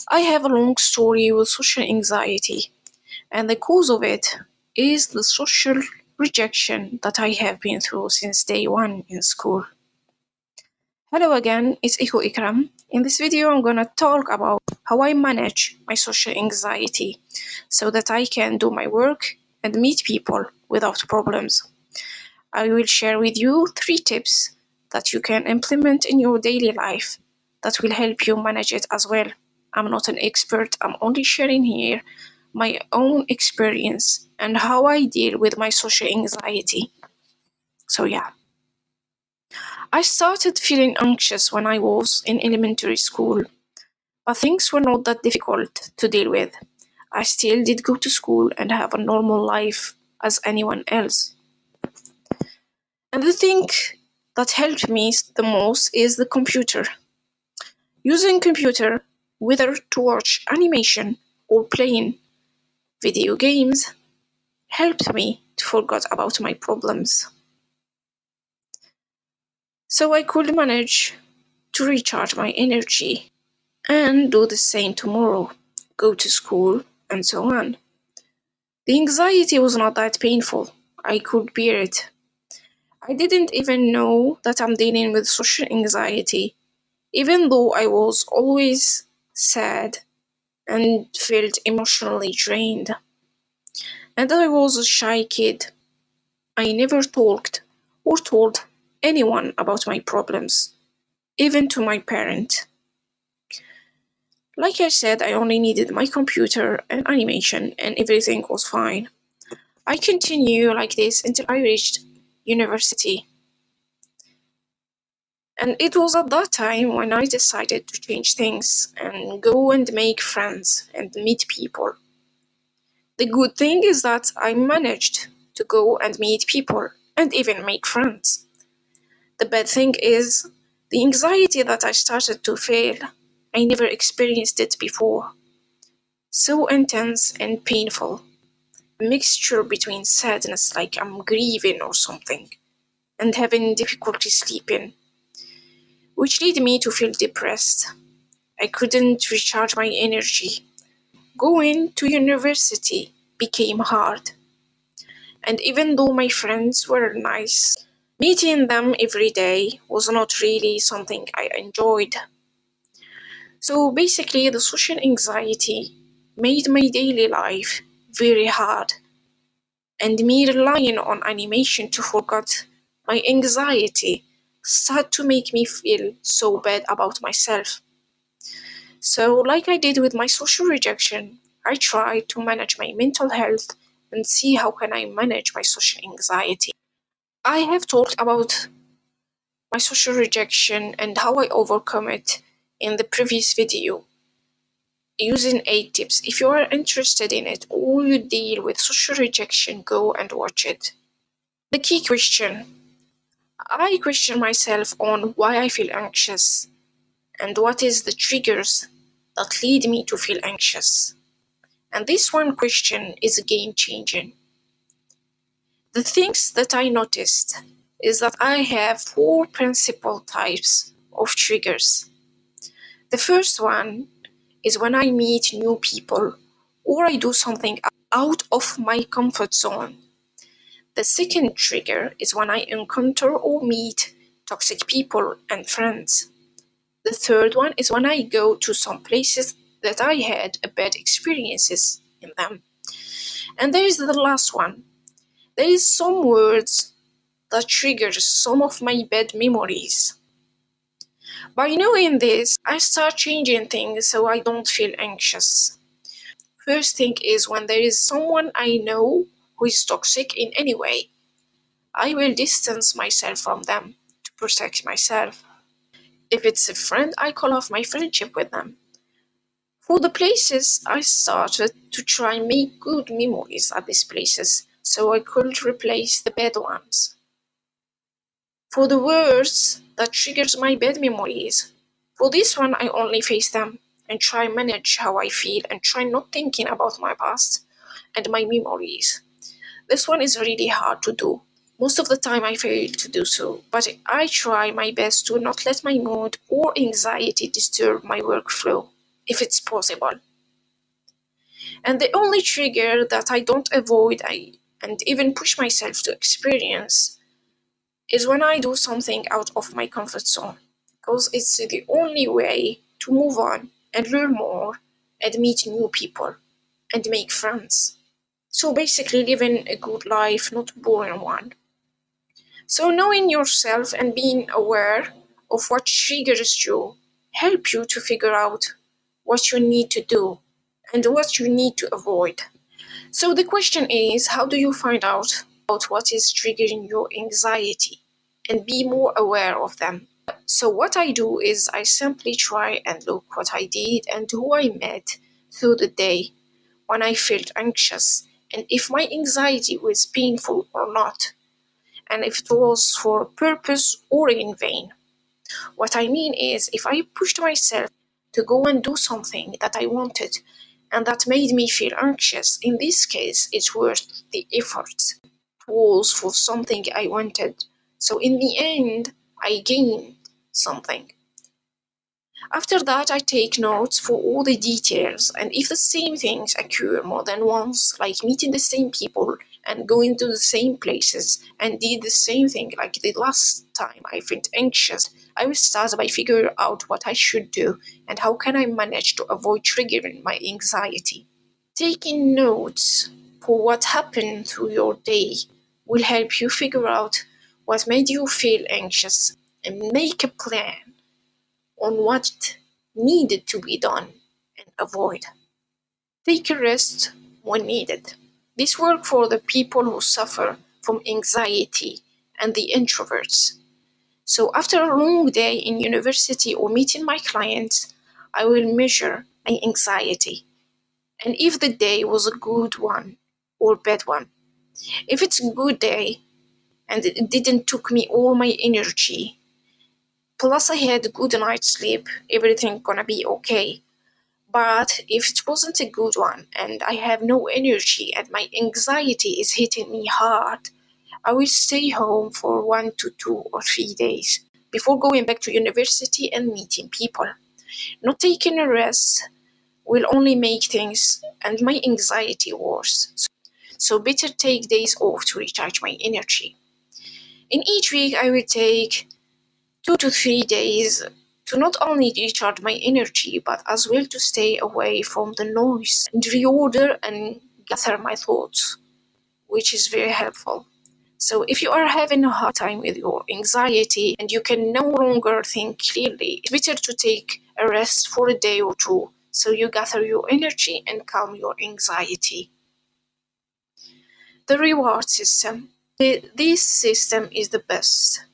I have a long story with social anxiety, and the cause of it is the social rejection that I have been through since day one in school. Hello again, it's Iko Ikram. In this video, I'm gonna talk about how I manage my social anxiety so that I can do my work and meet people without problems. I will share with you 3 tips that you can implement in your daily life that will help you manage it as well. I'm not an expert, I'm only sharing here my own experience and how I deal with my social anxiety. So, yeah, I started feeling anxious when I was in elementary school, but things were not that difficult to deal with. I still did go to school and have a normal life as anyone else. And the thing that helped me the most is the computer. Using computer, whether to watch animation or playing video games, helped me to forget about my problems. So I could manage to recharge my energy and do the same tomorrow, go to school, and so on. The anxiety was not that painful. I could bear it. I didn't even know that I'm dealing with social anxiety, even though I was always sad and felt emotionally drained. And I was a shy kid. I never talked or told anyone about my problems, even to my parent. Like I said, I only needed my computer and animation, and everything was fine. I continued like this until I reached university. And it was at that time when I decided to change things and go and make friends and meet people. The good thing is that I managed to go and meet people and even make friends. The bad thing is the anxiety that I started to feel. I never experienced it before. So intense and painful. A mixture between sadness, like I'm grieving or something, and having difficulty sleeping, which led me to feel depressed. I couldn't recharge my energy. Going to university became hard. And even though my friends were nice, meeting them every day was not really something I enjoyed. So basically, the social anxiety made my daily life very hard, and me relying on animation to forget my anxiety started to make me feel so bad about myself. So, like I did with my social rejection, I tried to manage my mental health and see how can I manage my social anxiety. I have talked about my social rejection and how I overcome it in the previous video using 8 tips. If you are interested in it or you deal with social rejection, go and watch it. The key question: I question myself on why I feel anxious and what is the triggers that lead me to feel anxious. And this one question is game changing. The things that I noticed is that I have 4 principal types of triggers. The first one is when I meet new people or I do something out of my comfort zone. The second trigger is when I encounter or meet toxic people and friends. The third one is when I go to some places that I had a bad experiences in them. And there is the last one. There is some words that triggers some of my bad memories. By knowing this, I start changing things so I don't feel anxious. First thing is when there is someone I know who is toxic in any way, I will distance myself from them to protect myself. If it's a friend, I call off my friendship with them. For the places, I started to try and make good memories at these places so I could replace the bad ones. For the words that triggers my bad memories, for this one I only face them and try manage how I feel and try not thinking about my past and my memories. This one is really hard to do. Most of the time I fail to do so, but I try my best to not let my mood or anxiety disturb my workflow. if it's possible. And the only trigger that I don't avoid and even push myself to experience is when I do something out of my comfort zone, because it's the only way to move on and learn more and meet new people and make friends. So basically, living a good life, not a boring one. So knowing yourself and being aware of what triggers you help you to figure out what you need to do and what you need to avoid. So the question is, how do you find out what is triggering your anxiety and be more aware of them? So what I do is I simply try and look what I did and who I met through the day when I felt anxious, and if my anxiety was painful or not, and if it was for a purpose or in vain. What I mean is, if I pushed myself to go and do something that I wanted and that made me feel anxious, in this case, it's worth the effort. It was for something I wanted. So in the end, I gained something. After that, I take notes for all the details, and if the same things occur more than once, like meeting the same people and going to the same places and did the same thing like the last time I felt anxious, I will start by figuring out what I should do and how can I manage to avoid triggering my anxiety. Taking notes for what happened through your day will help you figure out what made you feel anxious and make a plan on what needed to be done and avoid. Take a rest when needed. This works for the people who suffer from anxiety and the introverts. So after a long day in university or meeting my clients, I will measure my anxiety and if the day was a good one or bad one. If it's a good day and it didn't took me all my energy, plus I had a good night's sleep, everything gonna be okay. But if it wasn't a good one and I have no energy and my anxiety is hitting me hard, I will stay home for 1 to 2 or 3 days before going back to university and meeting people. Not taking a rest will only make things and my anxiety worse. So better take days off to recharge my energy. In each week, I will take 2 to 3 days to not only recharge my energy, but as well to stay away from the noise and reorder and gather my thoughts, which is very helpful. So if you are having a hard time with your anxiety and you can no longer think clearly, it's better to take a rest for a day or two so you gather your energy and calm your anxiety. The reward system. This system is the best.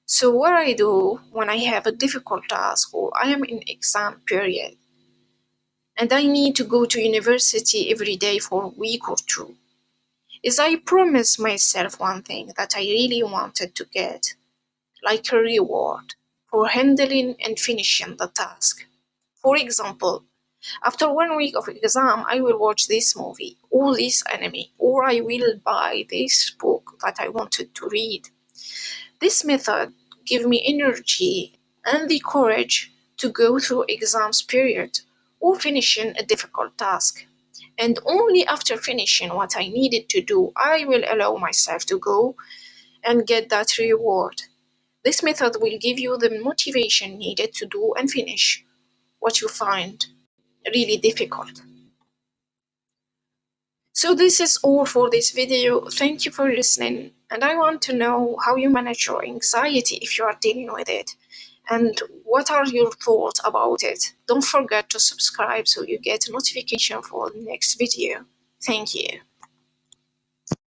So what I do when I have a difficult task or I am in exam period and I need to go to university every day for a week or two is I promise myself one thing that I really wanted to get, like a reward for handling and finishing the task. For example, after 1 week of exam, I will watch this movie or this anime, or I will buy this book that I wanted to read. This method gives me energy and the courage to go through exams period or finishing a difficult task. And only after finishing what I needed to do, I will allow myself to go and get that reward. This method will give you the motivation needed to do and finish what you find really difficult. So this is all for this video. Thank you for listening. And I want to know how you manage your anxiety if you are dealing with it. And what are your thoughts about it? Don't forget to subscribe so you get a notification for the next video. Thank you.